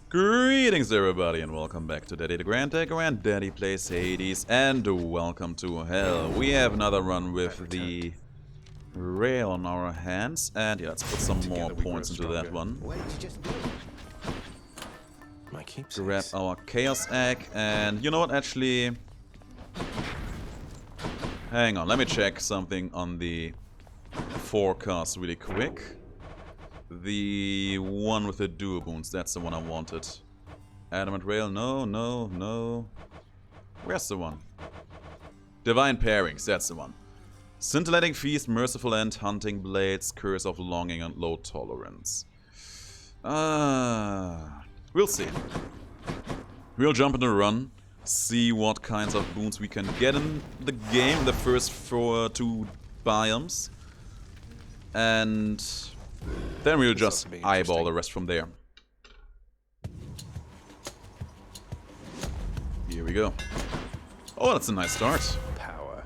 Greetings everybody and welcome back to DeGrand, Daddy Plays Hades, and welcome to Hell. We have another run with the rail on our hands, and yeah, let's put some more points into that one. Grab our Chaos Egg, and you know what, actually... Hang on, let me check something on the forecast really quick. The one with the duo boons, that's the one I wanted. Adamant Rail, no. Where's the one? Divine Pairings, that's the one. Scintillating Feast, Merciful End, Hunting Blades, Curse of Longing, and Low Tolerance. We'll see. We'll jump into the run, see what kinds of boons we can get in the game, the first two biomes. And... then we'll just eyeball the rest from there. Here we go. Oh, that's a nice start. Power.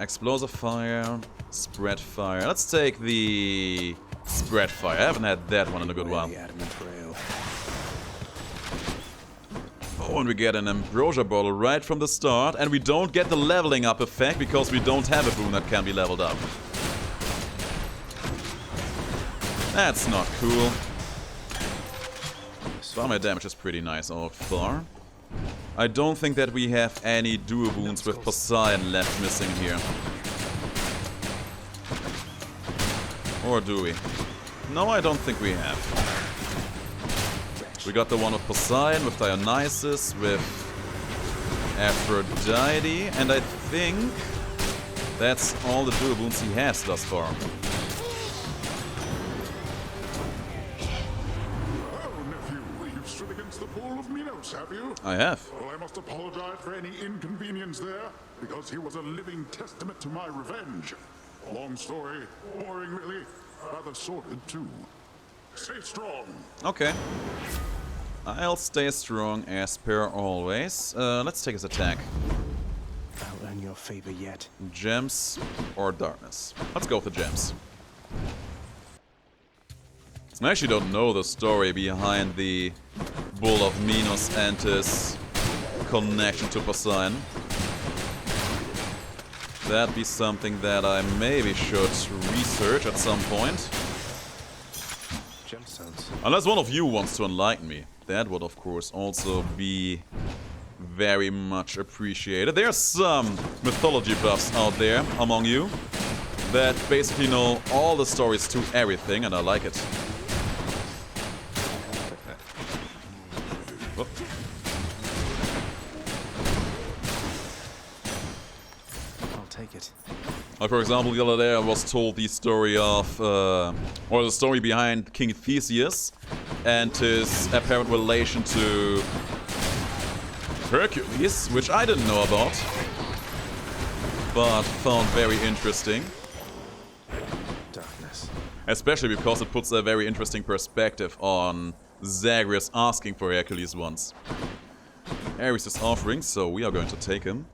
Explosive fire, spread fire. Let's take the spread fire. I haven't had that one in a good while. Oh, and we get an ambrosia bottle right from the start, and we don't get the leveling up effect because we don't have a boon that can be leveled up. That's not cool. But my damage is pretty nice so far. I don't think that we have any duo boons with Poseidon left missing here. Or do we? No, I don't think we have. We got the one with Poseidon, with Dionysus, with Aphrodite, and I think that's all the duo boons he has thus far. Have you? I have. Well, I must apologize for any inconvenience there, because he was a living testament to my revenge. Long story, boring really, rather sordid too. Stay strong. Okay. I'll stay strong as per always. Let's take his attack. I'll earn your favor yet. Gems or darkness? Let's go for gems. I actually don't know the story behind the Bull of Minos and his connection to Poseidon. That'd be something that I maybe should research at some point. Gemstones. Unless one of you wants to enlighten me. That would of course also be very much appreciated. There's some mythology buffs out there among you that basically know all the stories to everything, and I like it. Oh. I'll take it. For example, the other day I was told the story of, or the story behind King Theseus and his apparent relation to Hercules, which I didn't know about, but found very interesting. Darkness. Especially because it puts a very interesting perspective on Zagreus asking for Hercules once. Eris is offering, so we are going to take him.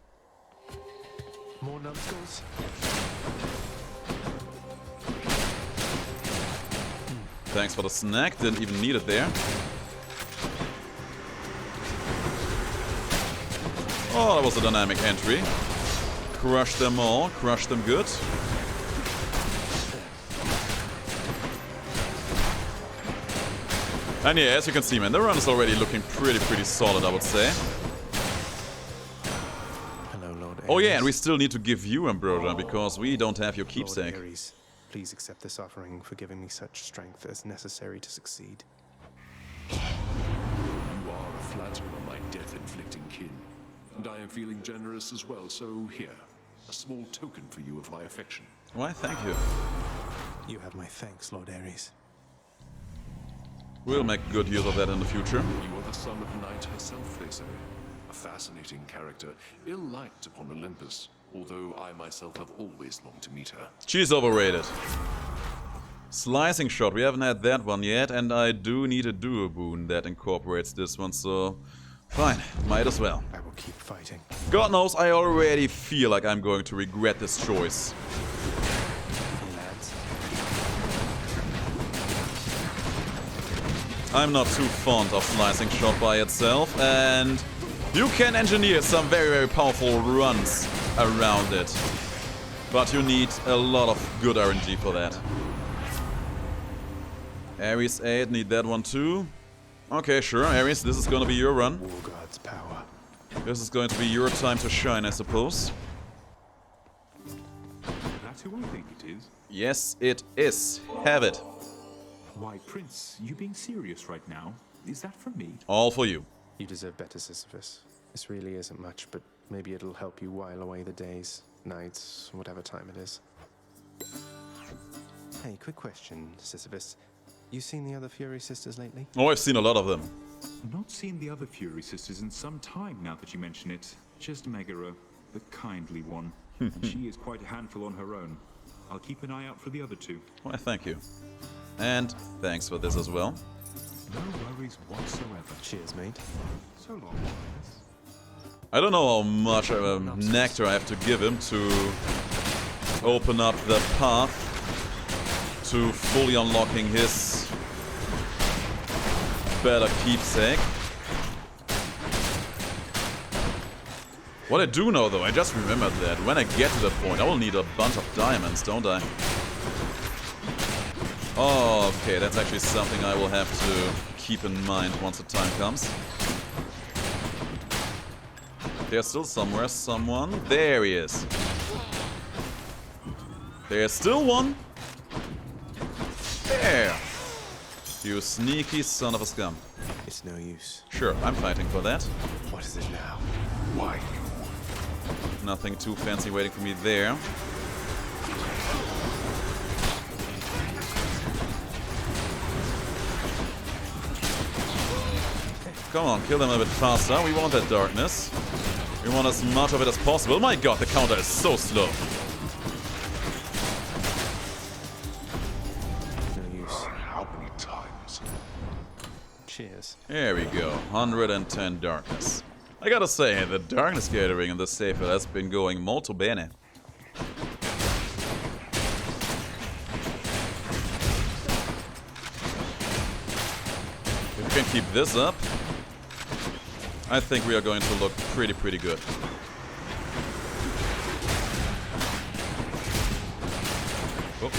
More numbskulls? Thanks for the snack, didn't even need it there. Oh, that was a dynamic entry. Crush them all, crush them good. And yeah, as you can see, man, the run is already looking pretty solid, I would say. Hello, Lord Eris. Oh yeah, and we still need to give you Ambrosia, because we don't have your keepsake. Lord Eris, please accept this offering for giving me such strength as necessary to succeed. You are a flatterer, my death-inflicting kin. And I am feeling generous as well, so here, a small token for you of my affection. Why, thank you. You have my thanks, Lord Eris. We'll make good use of that in the future. You are the son of Night herself, they say. A fascinating character, ill-liked upon Olympus, although I myself have always longed to meet her. She's overrated. Slicing shot, we haven't had that one yet, and I do need a duo boon that incorporates this one, so fine, might as well. I will keep fighting. God knows I already feel like I'm going to regret this choice. Lads. I'm not too fond of slicing shot by itself, and you can engineer some very, very powerful runs around it. But you need a lot of good RNG for that. Eris 8, need that one too. Okay, sure, Eris, this is gonna be your run. War God's power. This is going to be your time to shine, I suppose. That's who I think it is. Yes, it is. Have it. Why, Prince, you being serious right now? Is that for me? All for you. You deserve better, Sisyphus. This really isn't much, but maybe it'll help you while away the days, nights, whatever time it is. Hey, quick question, Sisyphus. You seen the other Fury sisters lately? Oh, I've seen a lot of them. Not seen the other Fury sisters in some time now that you mention it. Just Megara, the kindly one. And she is quite a handful on her own. I'll keep an eye out for the other two. Why, thank you. And thanks for this as well. No worries whatsoever. Cheers, mate. So long, Linus. I don't know how much nectar I have to give him to open up the path to fully unlocking his better keepsake. What I do know though, I just remembered that when I get to that point I will need a bunch of diamonds, don't I? Oh, okay, that's actually something I will have to keep in mind once the time comes. There's still somewhere someone. There he is. There's still one. There. You sneaky son of a scum. It's no use. Sure, I'm fighting for that. What is it now? Why? Nothing too fancy waiting for me there. Come on, kill them a bit faster. We want that darkness. We want as much of it as possible. My god, the counter is so slow. No use. How many times? Cheers. There we go. 110 darkness. I gotta say, the darkness gathering in this safe has been going molto bene. If we can keep this up, I think we are going to look pretty good. Oh.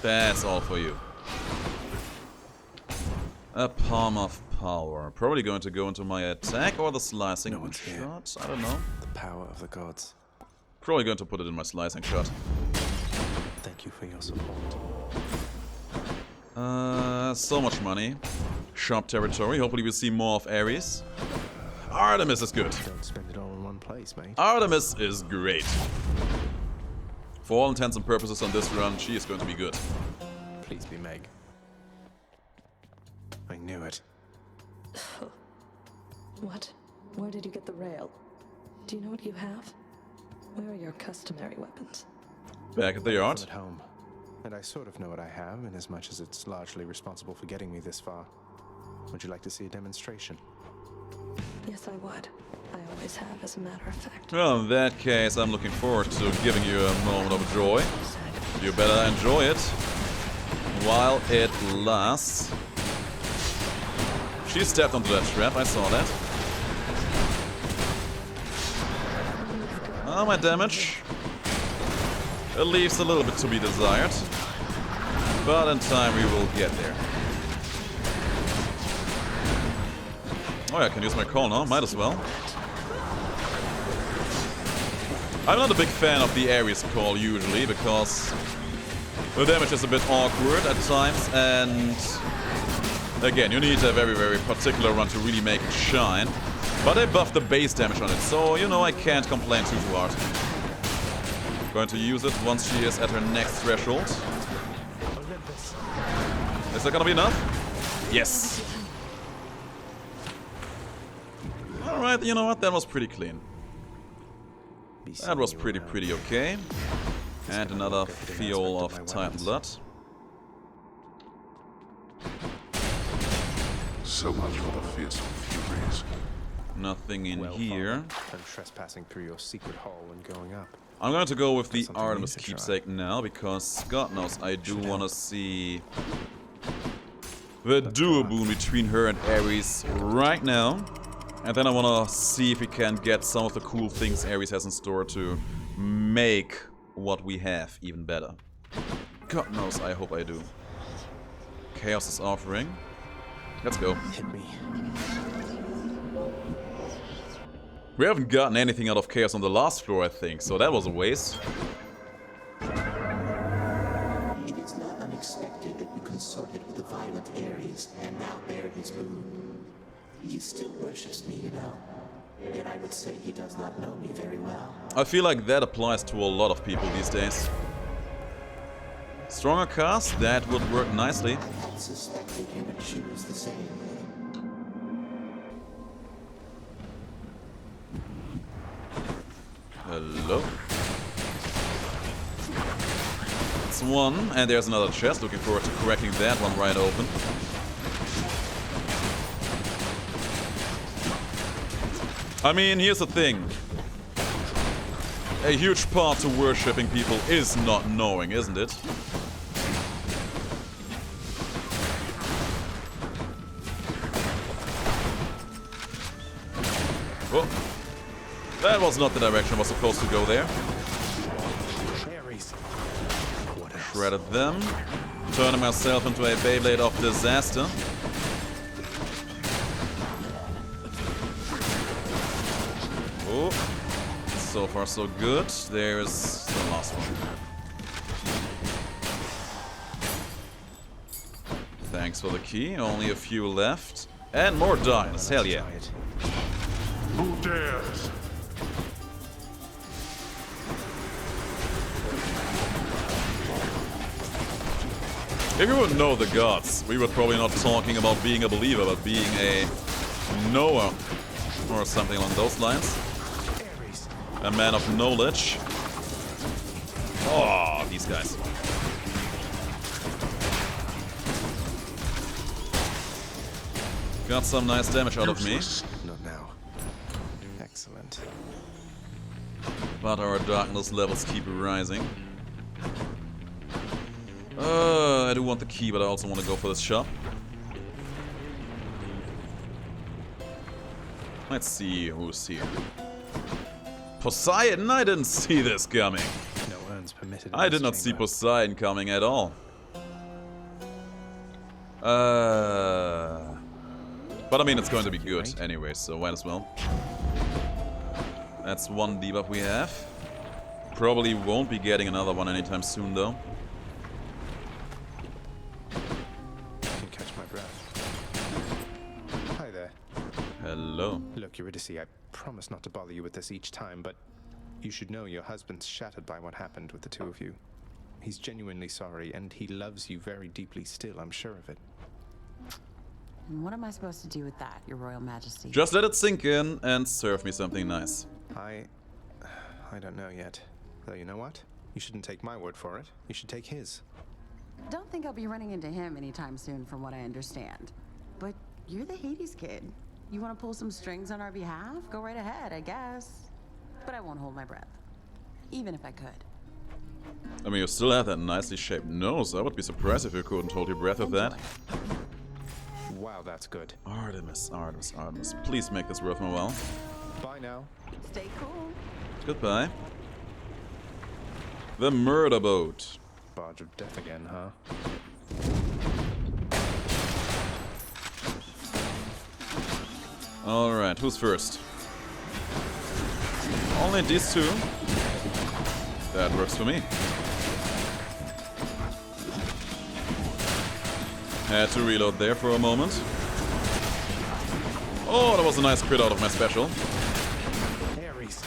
That's all for you. A palm of power. Probably going to go into my attack or the slicing No one's here. shot. I don't know. The power of the gods. Probably going to put it in my slicing shot. Thank you for your support. So much money. Sharp territory. Hopefully we'll see more of Eris. Artemis is good. Don't spend it all in one place, mate. Artemis is great. For all intents and purposes on this run, she is going to be good. Please be Meg. I knew it. What? Where did you get the rail? Do you know what you have? Where are your customary weapons? Back at the yard. At home. And I sort of know what I have, in as much as it's largely responsible for getting me this far. Would you like to see a demonstration? Yes, I would. I always have, as a matter of fact. Well, in that case, I'm looking forward to giving you a moment of joy. You better enjoy it while it lasts. She stepped onto that trap, I saw that. Oh, my damage. It leaves a little bit to be desired. But in time we will get there. Oh yeah, I can use my call now, might as well. I'm not a big fan of the Eris call usually, because the damage is a bit awkward at times, and again, you need a very particular run to really make it shine. But I buffed the base damage on it, so you know I can't complain too hard. Going to use it once she is at her next threshold. Is that gonna be enough? Yes. Alright, you know what? That was pretty clean. That was pretty okay. And another fiol of Titan blood. So much for the fearsome furies. Nothing in Well, here. I'm trespassing through your secret hall and going up. I'm going to go with the Something new Artemis to try. keepsake now, because God knows I do want to see the duo boon between her and Eris right now. And then I want to see if we can get some of the cool things Eris has in store to make what we have even better. God knows, I hope I do. Chaos is offering. Let's go. Hit me. We haven't gotten anything out of Chaos on the last floor, I think, so that was a waste. It is not unexpected that you consorted with the violent Ares and now bear his boon. He still worships me, you know. Yet I would say he does not know me very well. I feel like that applies to a lot of people these days. Stronger cast, that would work nicely. I had suspected you would choose the same. Hello. That's one, and there's another chest. Looking forward to cracking that one right open. I mean, here's the thing. A huge part to worshipping people is not knowing, isn't it? Oh. That was not the direction I was supposed to go there. Ares. What else? Shredded them. Turning myself into a Beyblade of disaster. Oh. So far so good. There's the last one. Thanks for the key. Only a few left. And more dice. Hell yeah. Try it. Who dares? If you would know the gods, we would probably not talking about being a believer, but being a knower. Or something along those lines. Ares. A man of knowledge. Oh, these guys. Got some nice damage out of me. Not now. Excellent. But our darkness levels keep rising. I do want the key, but I also want to go for this shop. Let's see who's here. Poseidon? I didn't see this coming. No urns permitted. in I this did not see chamber. Poseidon coming at all. But I mean, it's going to be good anyway, so might as well. That's one debuff we have. Probably won't be getting another one anytime soon, though. I can catch my breath. Hi there. Hello. Look, Eurydice, I promise not to bother you with this each time, but you should know your husband's shattered by what happened with the two of you. He's genuinely sorry, and he loves you very deeply still, I'm sure of it. And what am I supposed to do with that, Your Royal Majesty? Just let it sink in and serve me something nice. I don't know yet. Though you know what? You shouldn't take my word for it. You should take his. Don't think I'll be running into him anytime soon, from what I understand. But you're the Hades kid. You want to pull some strings on our behalf? Go right ahead, I guess. But I won't hold my breath. Even if I could. I mean, you still have that nicely shaped nose. I would be surprised if you couldn't hold your breath with that. Wow, that's good. Artemis, Artemis, Artemis. Please make this worth my while. Bye now. Stay cool. Goodbye. The murder boat. Barge of death again, huh? Alright, who's first? Only these two. That works for me. Had to reload there for a moment. Oh, that was a nice crit out of my special. Ares.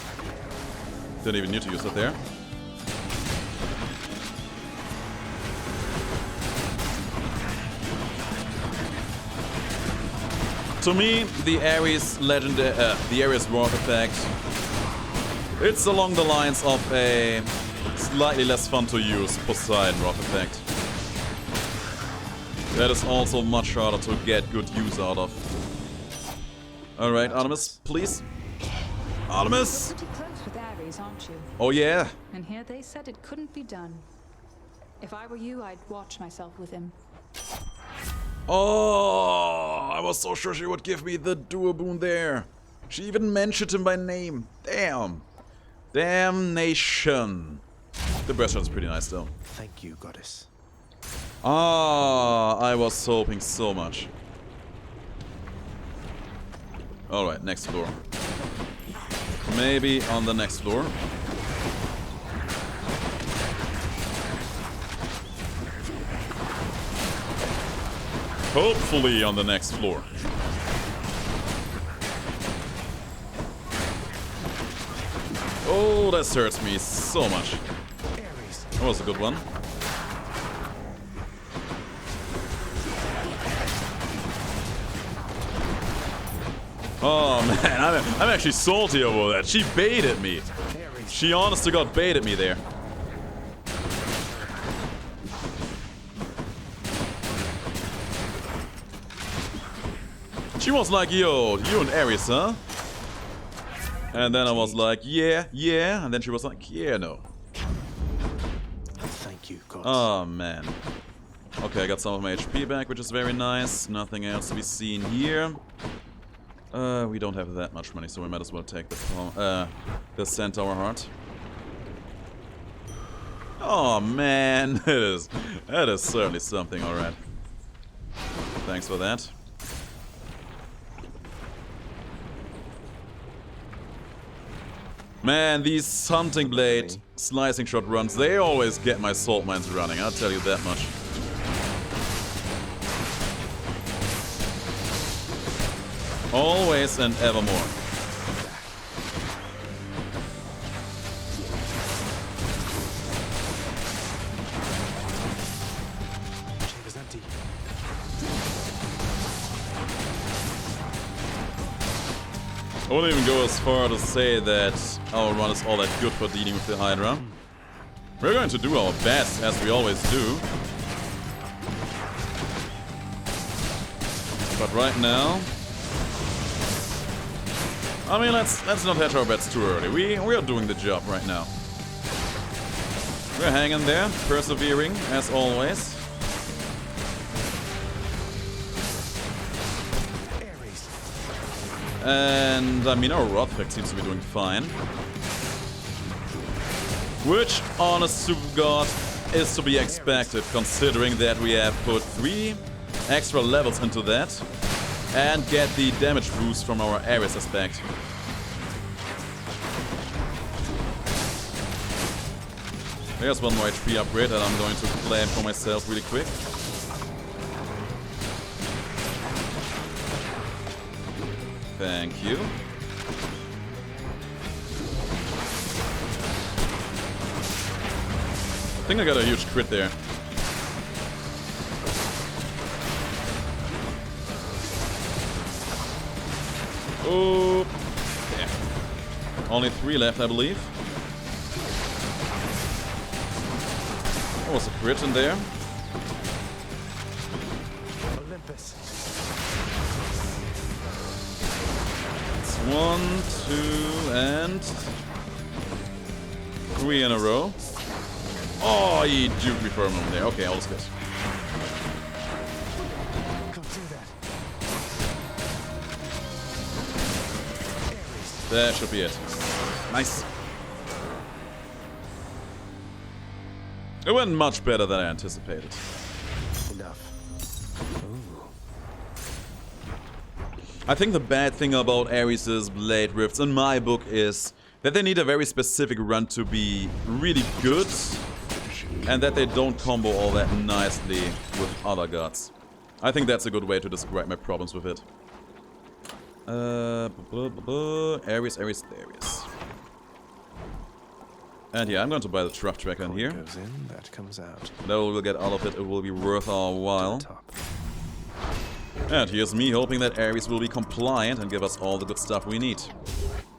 Didn't even need to use it there. To me, the Eris legend, the Eris Wrath effect, it's along the lines of a slightly less fun to use Poseidon Wrath effect. That is also much harder to get good use out of. Alright, Artemis, please. Artemis! Pretty close with Ares. fairies, aren't you? Oh yeah. And here they said it couldn't be done. If I were you, I'd watch myself with him. Oh, I was so sure she would give me the duo boon there. She even mentioned him by name. Damn. Damnation. The breast shot is pretty nice though. Thank you, goddess. Ah, I was hoping so much. Alright, next floor. Maybe on the next floor. Hopefully on the next floor. Oh, that hurts me so much. That was a good one. Oh man, I'm actually salty over that. She baited me. She honest to God baited me there. She was like, yo, you and Eris, huh? And then I was like, yeah, yeah. And then she was like, yeah, no. Thank you, goddess. Oh man. Okay, I got some of my HP back, which is very nice. Nothing else to be seen here. We don't have that much money, so we might as well take the Centaur heart. Oh man, that is certainly something, alright. Thanks for that. Man, these hunting blade slicing shot runs, they always get my salt mines running, I'll tell you that much. Always and evermore. Chamber's empty. I wouldn't even go as far to say that our run is all that good for dealing with the Hydra. We're going to do our best, as we always do. But right now... I mean, let's not hedge our bets too early. We are doing the job right now. We're hanging there, persevering, as always. And, I mean, our Rothfic seems to be doing fine. Which, honest to God, is to be expected, considering that we have put 3 extra levels into that. And get the damage boost from our Eris aspect. There's one more HP upgrade that I'm going to claim for myself really quick. Thank you. I think I got a huge crit there. Oh, yeah. Only 3 left, I believe. There was a crit in there. Olympus. It's 1, 2, and 3 in a row. Oh, he duped me for a moment there. Okay, all is good. That should be it. Nice. It went much better than I anticipated. Enough. Ooh. I think the bad thing about Eris's Blade Rifts in my book is that they need a very specific run to be really good, and that they don't combo all that nicely with other gods. I think that's a good way to describe my problems with it. Eris. And yeah, I'm going to buy the truck tracker in here. Goes in, that comes out. That we'll get out of it, it will be worth our while. And here's me hoping that Eris will be compliant and give us all the good stuff we need.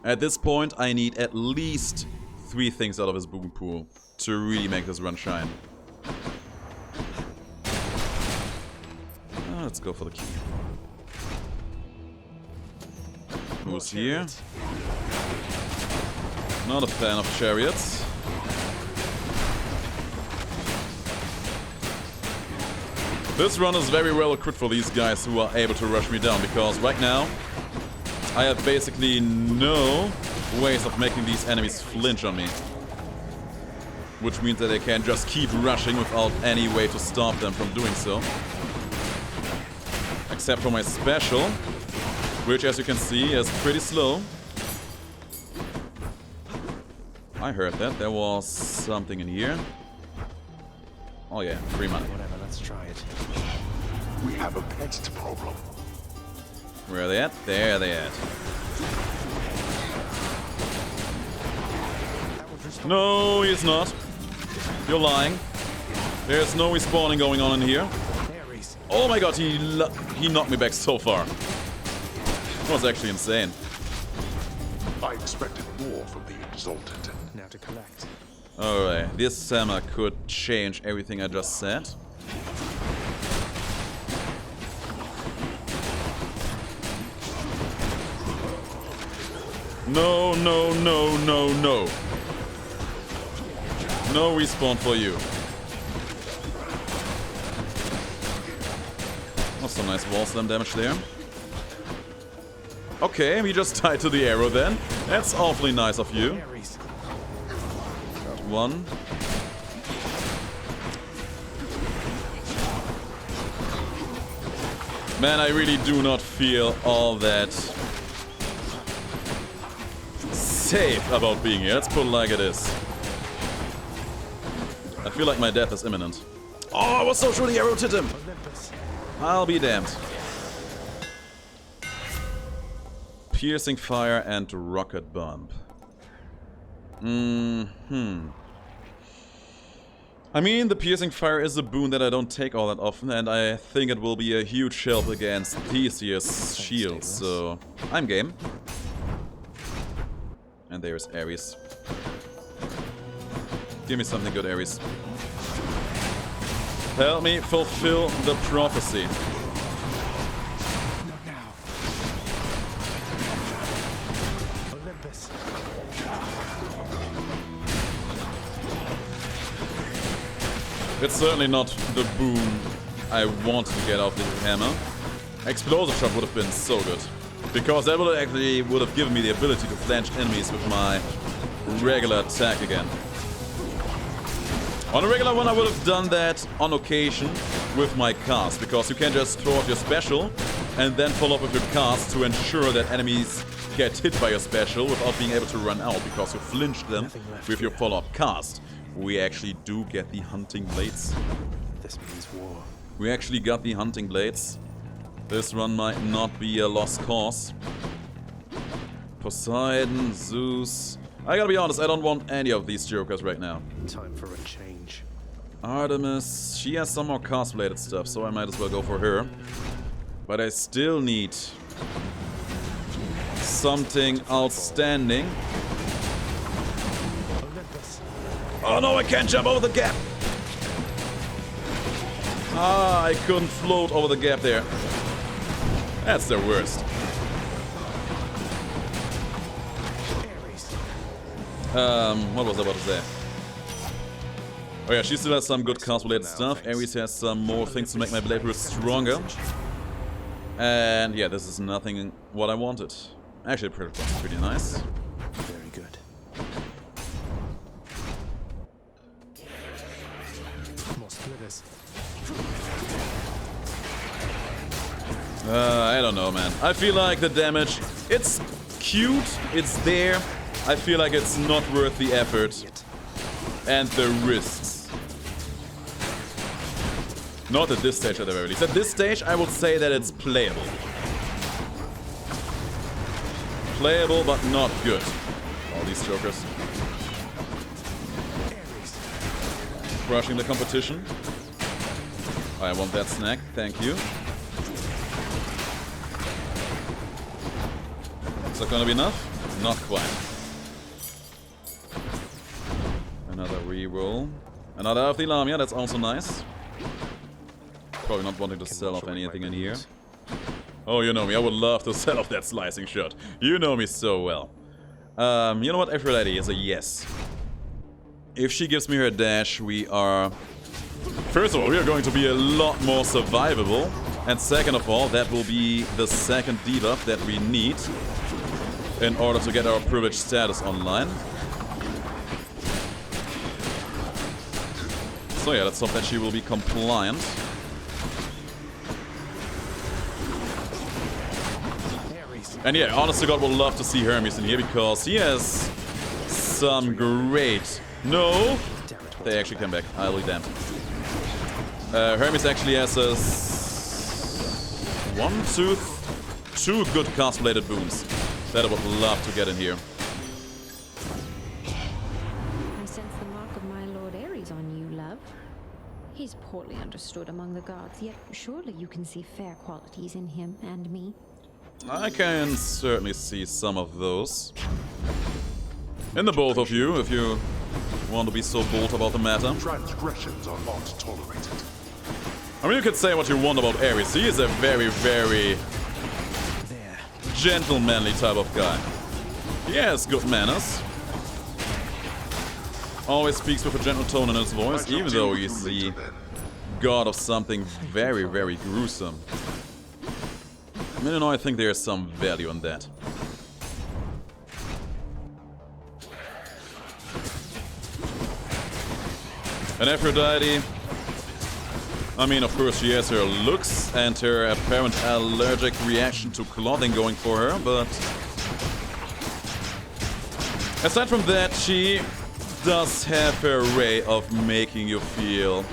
At this point, I need at least 3 things out of his boon pool to really make this run shine. Let's go for the key. Who's here? Not a fan of chariots. This run is very well equipped for these guys who are able to rush me down, because right now I have basically no ways of making these enemies flinch on me. Which means that they can just keep rushing without any way to stop them from doing so. Except for my special, which as you can see is pretty slow. I heard that. There was something in here. Oh yeah, free money. Whatever, let's try it. We have a pest problem. Where are they at? There they at. No, he's not. You're lying. There's no respawning going on in here. Oh my god, he knocked me back so far. That was actually insane. I expected more from the Exalted. Now to collect. Alright, this hammer could change everything I just said. No, no, no, no, no. No respawn for you. Oh, some nice wall slam damage there. Okay, we just tied to the arrow then. That's awfully nice of you. Got one. Man, I really do not feel all that safe about being here. Let's put it like it is. I feel like my death is imminent. Oh, I was so sure the arrow hit him. I'll be damned. Piercing fire and rocket bump. I mean, the piercing fire is a boon that I don't take all that often, and I think it will be a huge help against Theseus' shield, so I'm game. And there's Eris. Give me something good, Eris. Help me fulfill the prophecy. It's certainly not the boon I wanted to get off this hammer. Explosive shot would have been so good, because that would have given me the ability to flange enemies with my regular attack again. On a regular one I would have done that on occasion with my cast, because you can just throw out your special and then follow up with your cast to ensure that enemies get hit by your special without being able to run out, because you flinched them with your follow-up cast. We actually do get the hunting blades. This means war. We actually got the hunting blades. This run might not be a lost cause. Poseidon, Zeus. I gotta be honest, I don't want any of these jokers right now. Time for a change. Artemis, she has some more cast-related stuff, so I might as well go for her. But I still need something outstanding. Oh no, I can't jump over the gap! Ah, I couldn't float over the gap there. That's the worst. What was I about to say? Oh yeah, she still has some good cast-related stuff. Eris has some more things to make my blade burst stronger. And yeah, this is nothing what I wanted. Actually, pretty nice. Very good. More splitters. I don't know, man. I feel like the damage, it's cute, it's there. I feel like it's not worth the effort and the risks. Not at this stage at the very least. At this stage, I would say that it's playable. Playable, but not good. All these jokers. Crushing the competition. I want that snack, thank you. Is that gonna be enough? Not quite. Another reroll. Another of the Lamia, that's also nice. Probably not wanting to sell off anything in here. Oh, you know me, I would love to sell off that slicing shot. You know me so well. You know what? Aphrodite is a yes. If she gives me her dash, we are... First of all, we are going to be a lot more survivable. And second of all, that will be the second debuff that we need in order to get our privileged status online. So yeah, let's hope that she will be compliant. And yeah, honest to God, would love to see Hermes in here because he has some great... No! They actually came back. I'll be damned. Hermes actually has a... two good cast-related boons that I would love to get in here. I sense the mark of my Lord Eris on you, love. He's poorly understood among the gods, yet surely you can see fair qualities in him and me. I can certainly see some of those. In the both of you, if you want to be so bold about the matter. Transgressions are not tolerated. I mean, you could say what you want about Eris. He is a very, very gentlemanly type of guy. He has good manners. Always speaks with a gentle tone in his voice, even though he's the god of something very, very gruesome. I mean, you know, I think there's some value in that. And Aphrodite, I mean, of course, she has her looks and her apparent allergic reaction to clothing going for her, but aside from that, she does have her way of making you feel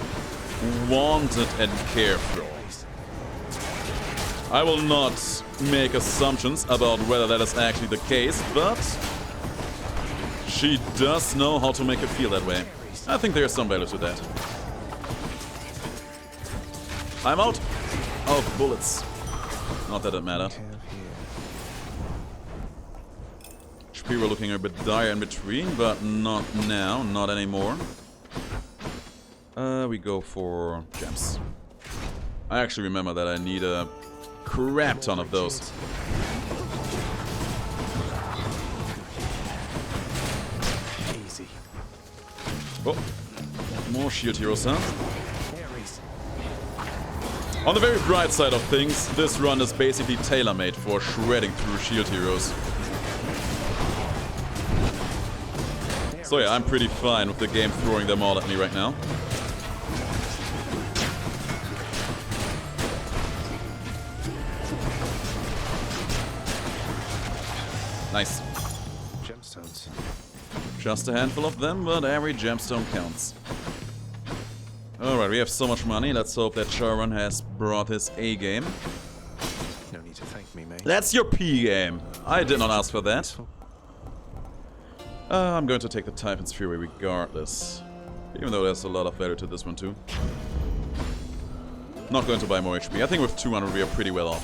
wanted and cared for. I will not make assumptions about whether that is actually the case, but she does know how to make you feel that way. I think there's some value to that. I'm out of bullets. Not that it mattered. HP were looking a bit dire in between, but not now, not anymore. We go for gems. I actually remember that I need a crap ton of those. Easy. Oh, more shield heroes, huh? On the very bright side of things, this run is basically tailor-made for shredding through shield heroes. So yeah, I'm pretty fine with the game throwing them all at me right now. Nice. Gemstones. Just a handful of them, but every gemstone counts. Alright, we have so much money. Let's hope that Charon has brought his A game. No need to thank me, mate. That's your P game. I did not ask for that. I'm going to take the Typhon's Fury regardless. Even though there's a lot of value to this one too. Not going to buy more HP. I think with 200 we are pretty well off.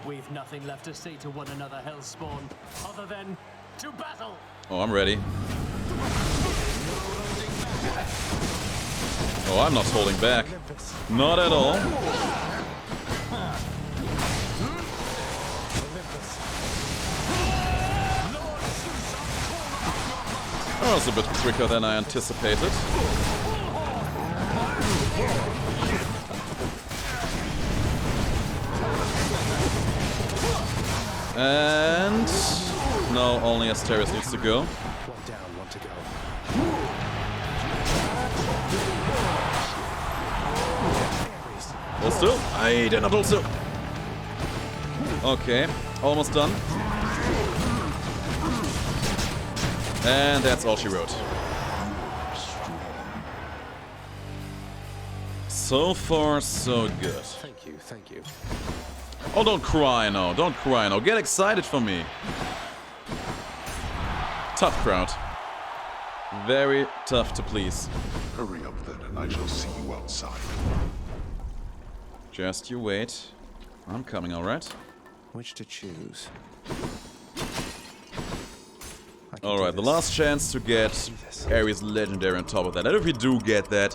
We've nothing left to say to one another, Hellspawn, other than to battle! Oh, I'm ready. Oh, I'm not holding back. Not at all. That was a bit quicker than I anticipated. And no, only Asteris needs to go. One down, one to go. Hold still. I did not hold still. Okay, almost done. And that's all she wrote. So far, so good. Thank you, thank you. Oh, don't cry now. Don't cry now. Get excited for me. Tough crowd. Very tough to please. Hurry up then, and I shall see you outside. Just you wait. I'm coming, alright? Which to choose? Alright, the last chance to get Eris Legendary on top of that. And if we do get that,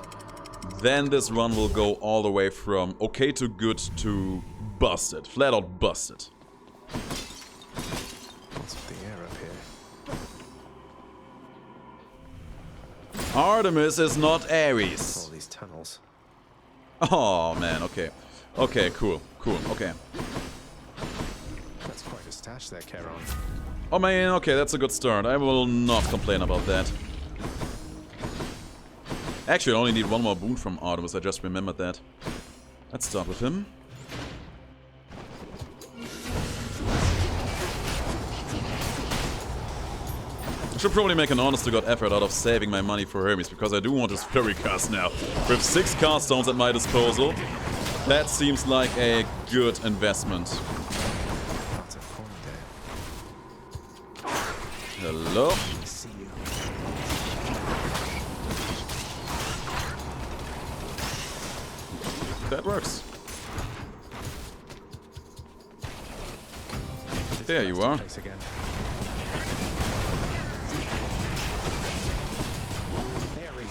then this run will go all the way from okay to good to busted. Flat out busted. What's with the air up here? Artemis is not Eris. All these tunnels. Oh man, okay. Okay, cool, okay. That's quite a stash there, Charon. Oh man, okay, that's a good start. I will not complain about that. Actually, I only need one more boon from Artemis, I just remembered that. Let's start with him. I should probably make an honest-to-god effort out of saving my money for Hermes, because I do want his Fury cast now. With 6 cast stones at my disposal, that seems like a good investment. Lots of coin there. Hello? See you. That works. There you are. Place again.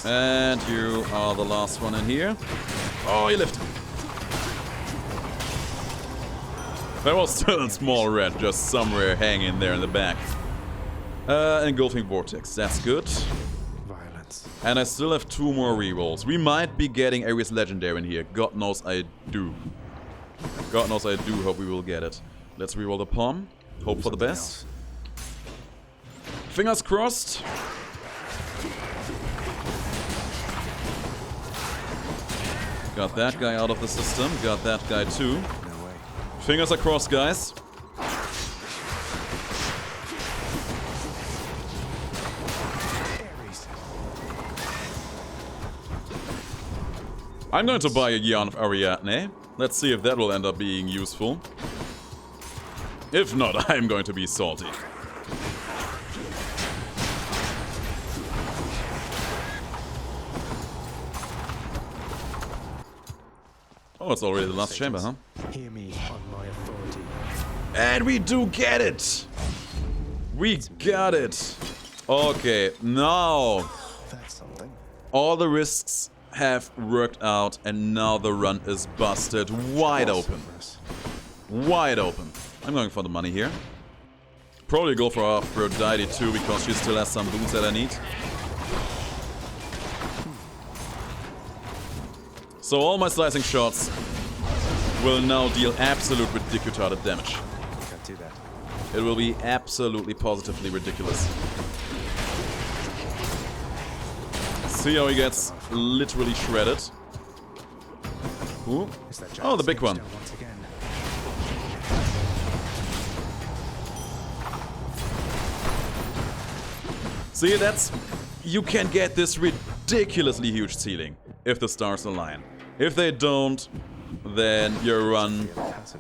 And you are the last one in here. Oh, you lifted. There was still a small rat just somewhere hanging there in the back. Engulfing Vortex, that's good. Violence. And I still have 2 more rerolls. We might be getting Eris Legendary in here. God knows I do. God knows I do hope we will get it. Let's reroll the palm. Hope for the best. Fingers crossed. Got that guy out of the system. Got that guy too. No way. Fingers are crossed, guys. Eris. I'm going to buy a Yarn of Ariadne. Let's see if that will end up being useful. If not, I'm going to be salty. Oh, it's already the last chamber, huh? Hear me on my authority. And we do get it! We got it! Okay, now That's something. all the risks have worked out and now the run is busted wide open. Wide open. I'm going for the money here. Probably go for Aphrodite too, because she still has some boons that I need. So all my slicing shots will now deal absolute ridiculous damage. Can't do that. It will be absolutely positively ridiculous. See how he gets literally shredded. Ooh. Oh, the big one. Once again. See, that's... You can get this ridiculously huge ceiling if the stars align. If they don't, then your run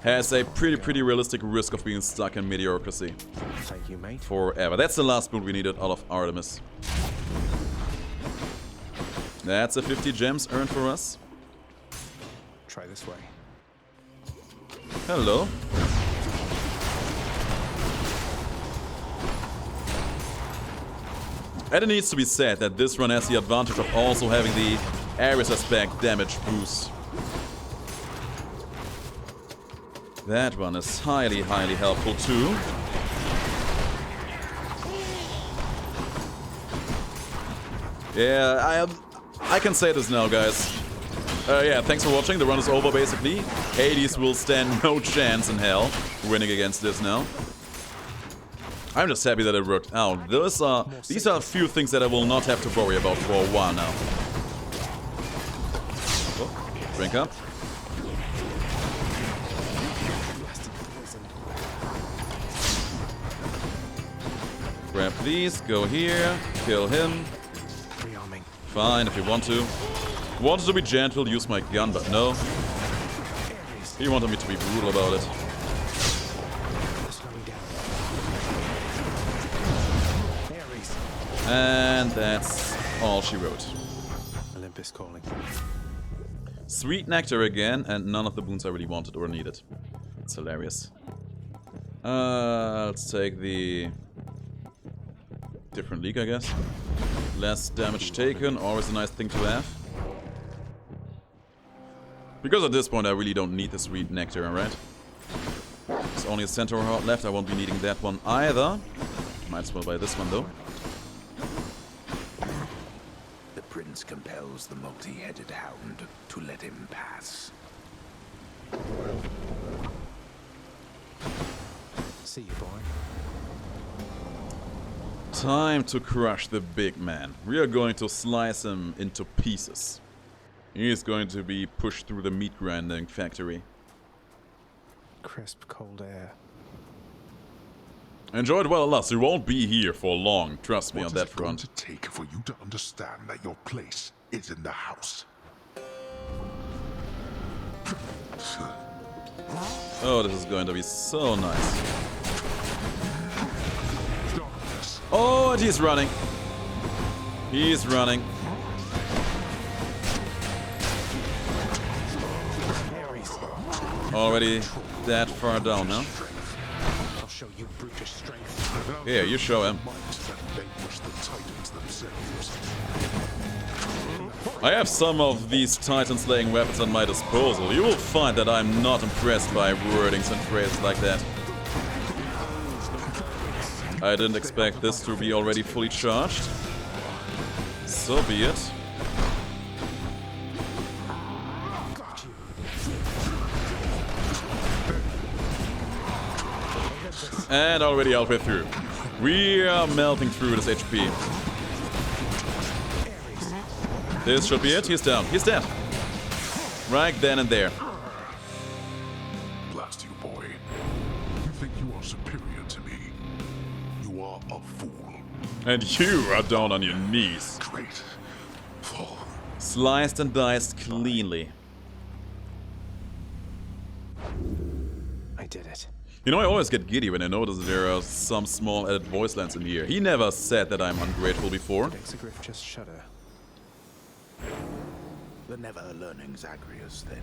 has a pretty realistic risk of being stuck in mediocrity Thank you, mate. forever. That's the last boon we needed out of Artemis. That's a 50 gems earned for us. Try this way. Hello. And it needs to be said that this run has the advantage of also having the Eris aspect damage boost. That one is highly helpful too. Yeah, I can say this now, guys. Yeah, thanks for watching. The run is over, basically. Hades will stand no chance in hell winning against this now. I'm just happy that it worked out. These are a few things that I will not have to worry about for a while now. Oh, drink up. Grab these, go here, kill him. Fine, if you want to. Wanted to be gentle, use my gun, but no. He wanted me to be brutal about it. And that's all she wrote. Olympus calling. Sweet nectar again, and none of the boons I really wanted or needed. It's hilarious. Let's take the different league, I guess. Less damage taken, always a nice thing to have. Because at this point I really don't need the sweet nectar, alright? There's only a centaur heart left. I won't be needing that one either. Might as well buy this one though. The prince compels the multi-headed hound to let him pass. See you, boy. Time to crush the big man. We are going to slice him into pieces. He is going to be pushed through the meat grinding factory. Crisp, cold air. Enjoy it while it lasts. You won't be here for long. Trust me on that front. What is it going to take for you to understand that your place is in the house? Oh, this is going to be so nice. Oh, and he's running. He's running. Already that far down now. I'll show you brutish strength. Here, you show him. I have some of these titan-slaying weapons at my disposal. You will find that I'm not impressed by wordings and phrases like that. I didn't expect this to be already fully charged. So be it. And already halfway through. We are melting through this HP. This should be it. He's down. He's dead. Right then and there. Blast you, boy. You think you are superior to me? You are a fool. And you are down on your knees. Great. Fall. Sliced and diced cleanly. I did it. You know, I always get giddy when I notice there are some small added voice lines in here. He never said that I'm ungrateful before. Did Exegriff just shudder? The never-learning Zagreus then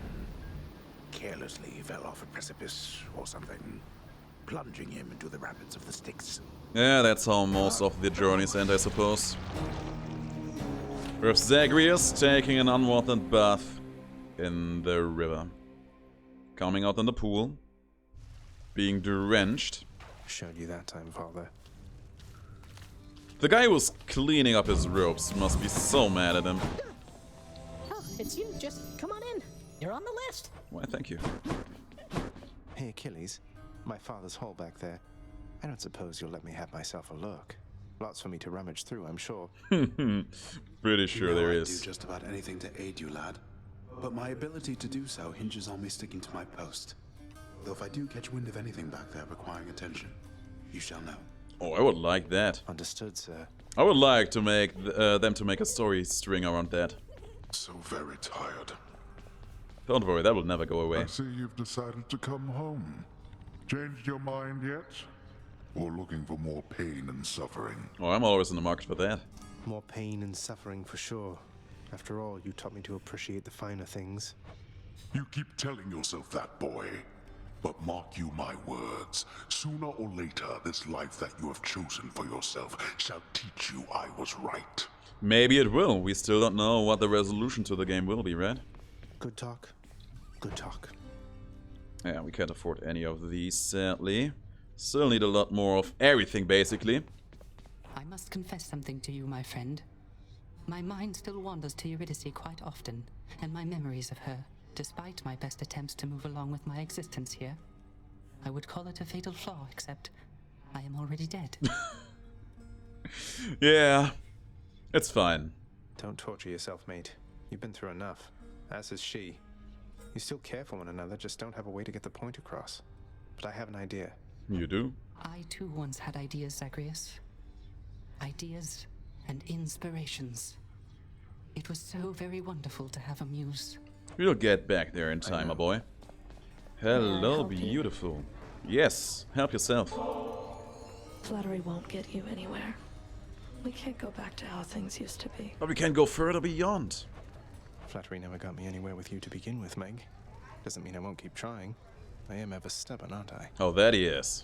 carelessly fell off a precipice or something, plunging him into the rapids of the Styx. Yeah, that's how most of the journeys end, I suppose. With Zagreus taking an unwanted bath in the river. Coming out in the pool. Being drenched. Showed you that time, father. The guy who was cleaning up his robes must be so mad at him. Oh, it's you. Just come on in. You're on the list. Why, thank you. Hey, Achilles. My father's hall back there. I don't suppose you'll let me have myself a look. Lots for me to rummage through, I'm sure. Pretty sure there is. I'd do just about anything to aid you, lad. But my ability to do so hinges on me sticking to my post. Though if I do catch wind of anything back there requiring attention, you shall know. Oh, I would like that. Understood, sir. I would like to make them to make a story string around that. So very tired. Don't worry, that will never go away. I see you've decided to come home. Changed your mind yet? Or looking for more pain and suffering? Oh, I'm always in the market for that. More pain and suffering for sure. After all, you taught me to appreciate the finer things. You keep telling yourself that, boy. But mark you my words, sooner or later this life that you have chosen for yourself shall teach you I was right. Maybe it will. We still don't know what the resolution to the game will be, right? Good talk. Good talk. Yeah, we can't afford any of these, sadly. Still need a lot more of everything, basically. I must confess something to you, my friend. My mind still wanders to Eris quite often, and my memories of her, despite my best attempts to move along with my existence here. I would call it a fatal flaw, except I am already dead. Yeah, it's fine. Don't torture yourself, mate. You've been through enough, as has she. You still care for one another, just don't have a way to get the point across. But I have an idea. You do? I too once had ideas, Zagreus. Ideas and inspirations. It was so very wonderful to have a muse. We'll get back there in time, my boy. Hello, beautiful. Yes, help yourself. Flattery won't get you anywhere. We can't go back to how things used to be. But we can go further beyond. Flattery never got me anywhere with you to begin with, Meg. Doesn't mean I won't keep trying. I am ever stubborn, aren't I? Oh, that he is.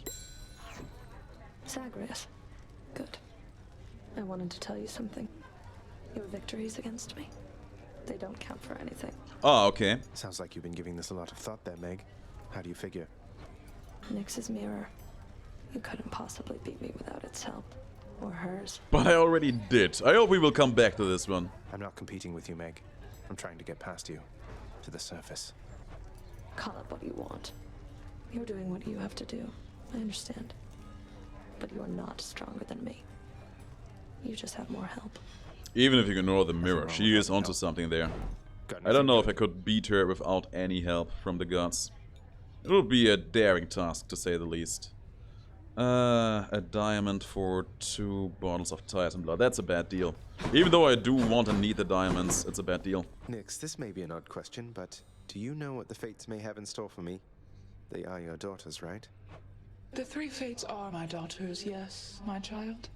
Zagreus. Good. I wanted to tell you something. Your victories against me, they don't count for anything. Oh, okay. Sounds like you've been giving this a lot of thought there, Meg. How do you figure? Nyx's mirror. You couldn't possibly beat me without its help. Or hers. But I already did. I hope we will come back to this one. I'm not competing with you, Meg. I'm trying to get past you. To the surface. Call it what you want. You're doing what you have to do. I understand. But you're not stronger than me. You just have more help. Even if you ignore the mirror, she is onto something there. I don't know if I could beat her without any help from the gods. It would be a daring task, to say the least. A diamond for 2 bottles of Titan blood. That's a bad deal. Even though I do want and need the diamonds, it's a bad deal. Nyx, this may be an odd question, but do you know what the fates may have in store for me? They are your daughters, right? The 3 fates are my daughters, yes, my child.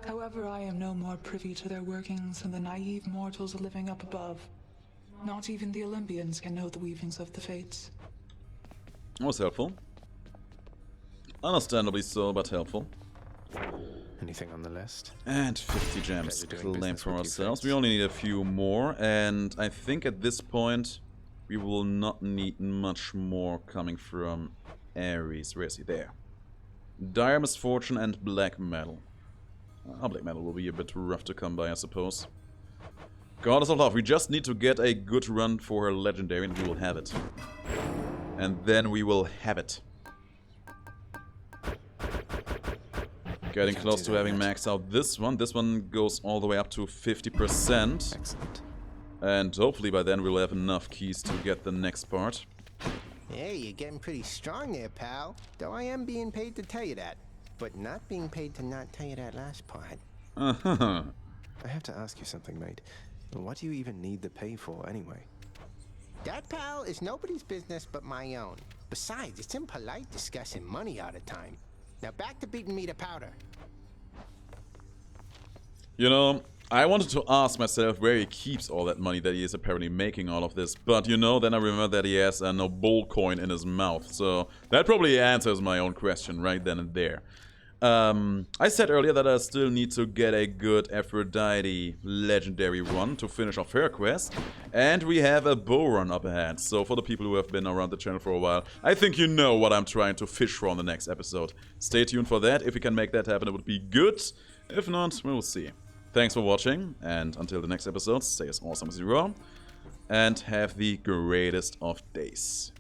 However, I am no more privy to their workings than the naive mortals living up above. Not even the Olympians can know the weavings of the fates. That was helpful. Understandably so, but helpful. Anything on the list? And 50 gems claimed for ourselves. We only need a few more, and I think at this point we will not need much more coming from Eris. Where is he? There. Dire Misfortune and Black Metal. Black Metal will be a bit rough to come by, I suppose. Goddess of Love, we just need to get a good run for her legendary and we will have it. And then we will have it. Getting close to having maxed out this one. This one goes all the way up to 50%. Excellent. And hopefully by then we'll have enough keys to get the next part. Hey, you're getting pretty strong there, pal. Though I am being paid to tell you that. But not being paid to not tell you that last part. I have to ask you something, mate. What do you even need the pay for, anyway? That, pal, is nobody's business but my own. Besides, it's impolite discussing money all the time. Now back to beating me to powder. You know, I wanted to ask myself where he keeps all that money that he is apparently making all of this. But, you know, then I remember that he has a noble coin in his mouth. So that probably answers my own question right then and there. I said earlier that I still need to get a good Aphrodite legendary run to finish off her quest. And we have a bow run up ahead. So for the people who have been around the channel for a while, I think you know what I'm trying to fish for on the next episode. Stay tuned for that. If we can make that happen, it would be good. If not, we'll see. Thanks for watching, and until the next episode, stay as awesome as you are, and have the greatest of days.